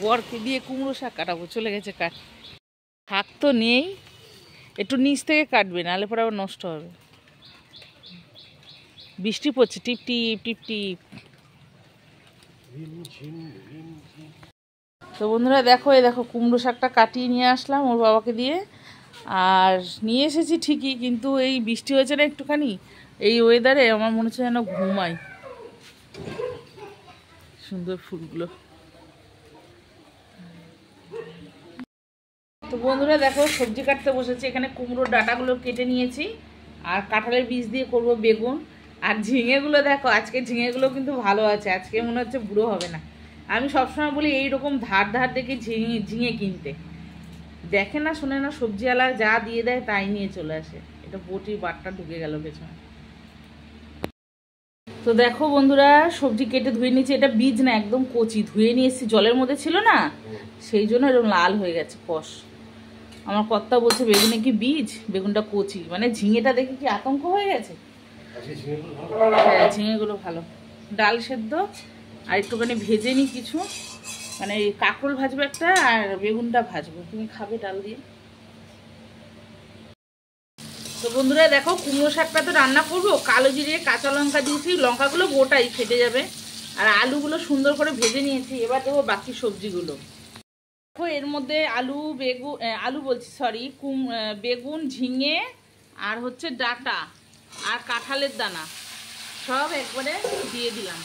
বরকে দিয়ে কুমড়ো শাক কাটাবো, চলে গেছে কাট। শাক তো নেই, একটু নিচ থেকে কাটবে, নাহলে পরে আবার নষ্ট হবে। বৃষ্টি পড়ছে টিপ টিপ টিপ টিপ। তো বন্ধুরা দেখো, এই দেখো কুমড়ো শাকটা কাটিয়ে নিয়ে আসলাম ওর বাবাকে দিয়ে। আর নিয়ে এসেছি ঠিকই, কিন্তু এই বৃষ্টি হয়েছে না একটুখানি, এই ওয়েদারে আমার মনে হচ্ছে যেন ঘুমাই। সুন্দর ফুলগুলো। তো বন্ধুরা দেখো, সবজি কাটতে বসেছি। এখানে কুমড়োর ডাঁটাগুলো কেটে নিয়েছি, আর কাঁঠালের বীজ দিয়ে করব বেগুন। আর ঝিঙেগুলো দেখো, আজকে ঝিঙেগুলো কিন্তু ভালো আছে, আজকে মনে হচ্ছে বুড়ো হবে না। আমি সবসময় বলি এইরকম ধার ধার দেখে ঝিঙে কিনতে, দেখে না শোনে না, সবজিওয়ালা যা দিয়ে দেয় তাই নিয়ে চলে আসে। এটা বটির বাটটা ঢুকে গেল পেছনে। তো দেখো বন্ধুরা, সবজি কেটে ধুয়ে নিয়েছি। এটা বীজ না, একদম কচি, ধুয়ে নিয়ে এসেছি, জলের মধ্যে ছিল না, সেই জন্য এরকম লাল হয়ে গেছে কষ। আমার কর্তা বলছে বেগুনে কি বীজ, বেগুনটা কচি, মানে ঝিঙেটা দেখে কি আতঙ্ক হয়ে গেছে। হ্যাঁ, ঝিঙেগুলো ভালো। ডাল সেদ্ধ আর একটুখানি ভেজে নি কিছু, মানে কাঁকরোল ভাজবো একটা, আর বেগুনটা ভাজবো। তুমি খাবে ডাল দিয়ে? তো বন্ধুরা দেখো, কুমড়ো শাকটা তো রান্না করবো। কালো জিরে কাঁচা লঙ্কা দিয়েছি, লঙ্কাগুলো গোটাই ফেটে যাবে। আর আলুগুলো সুন্দর করে ভেজে নিয়েছি। এবার দেবো বাকি সবজিগুলো। দেখো এর মধ্যে আলু বলছি সরি, বেগুন, ঝিঙে, আর হচ্ছে ডাঁটা, আর কাঁঠালের দানা সব একবারে দিয়ে দিলাম।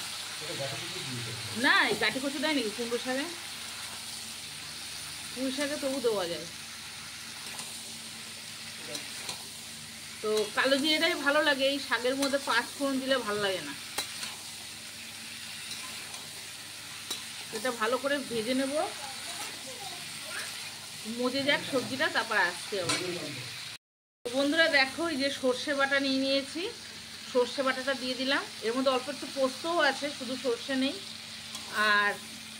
না, এই কাঠি কচু দেয় নাকি কুমড়ো শাকে? পুঁই শাকে তবু দেওয়া যায়। তো কালো জিরেটাই ভালো লাগে, এই শাকের মধ্যে 5 ফোড়ন দিলে ভালো লাগে না। এটা ভালো করে ভেজে নেব, মজে যাক সবজিটা, তারপর আসছে আবার। বন্ধুরা দেখো, এই যে সর্ষে বাটা নিয়ে নিয়েছি, সর্ষে বাটাটা দিয়ে দিলাম। এর মধ্যে অল্প একটু পোস্তও আছে, শুধু সর্ষে নেই। আর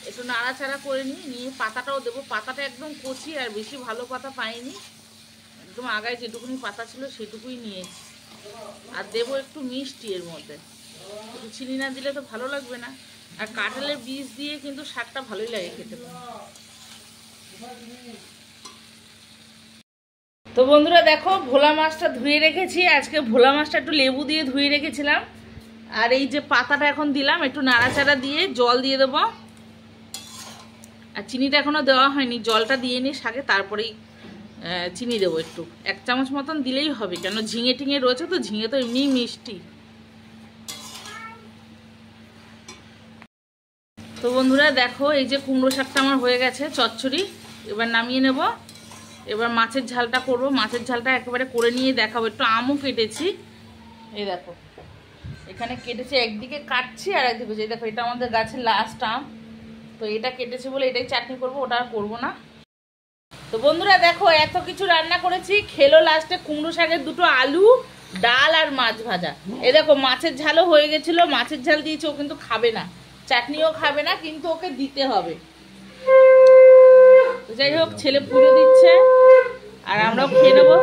একটু নাড়াচাড়া করে নিয়ে পাতাটাও দেবো। পাতাটা একদম কচি, আর বেশি ভালো পাতা পাইনি, একদম আগায় যেটুকুনি পাতা ছিল সেটুকুই নিয়েছি। আর দেবো একটু মিষ্টি এর মধ্যে, একটু চিনি না দিলে তো ভালো লাগবে না। আর কাঁঠালের বীজ দিয়ে কিন্তু শাকটা ভালোই লাগে খেতে। তো বন্ধুরা দেখো, ভোলা মাছটা ধুয়ে রেখেছি। আজকে ভোলা মাছটা একটু লেবু দিয়ে ধুয়ে রেখেছিলাম। আর এই যে পাতাটা এখন দিলাম, একটু নাড়াচাড়া দিয়ে জল দিয়ে দেবো। আর চিনিটা এখনো দেওয়া হয়নি, জলটা দিয়ে নিই শাকে, তারপরেই চিনি দেবো একটু, 1 চামচ মতন দিলেই হবে, কেন ঝিঙে টিঙে রয়েছে তো, ঝিঙে তো এমনিই মিষ্টি। তো বন্ধুরা দেখো, এই যে কুমড়ো শাকটা আমার হয়ে গেছে চচ্চড়ি, এবার নামিয়ে নেব। এবার মাছের ঝালটা করব। মাছের ঝালটা একেবারে করে নিয়ে দেখাবো। একটু আমও কেটেছি, এই দেখো এখানে কেটেছি, একদিকে কাটছি আর একদিকে, এই দেখো এটা আমাদের গাছের লাস্ট আম, তো এটা কেটেছি বলে এটাই চাটনি করব, ওটা আর করবো না। তো বন্ধুরা দেখো, এত কিছু রান্না করেছি, খেলো লাস্টে কুমড়ো শাকের 2টো আলু, ডাল আর মাছ ভাজা। এই দেখো মাছের ঝালও হয়ে গেছিল, মাছের ঝাল দিয়েছি, ও কিন্তু খাবে না, চাটনিও খাবে না, কিন্তু ওকে দিতে হবে। যাই হোক, ছেলে পুজো দিচ্ছে আর আমরাও খেয়ে নেবো।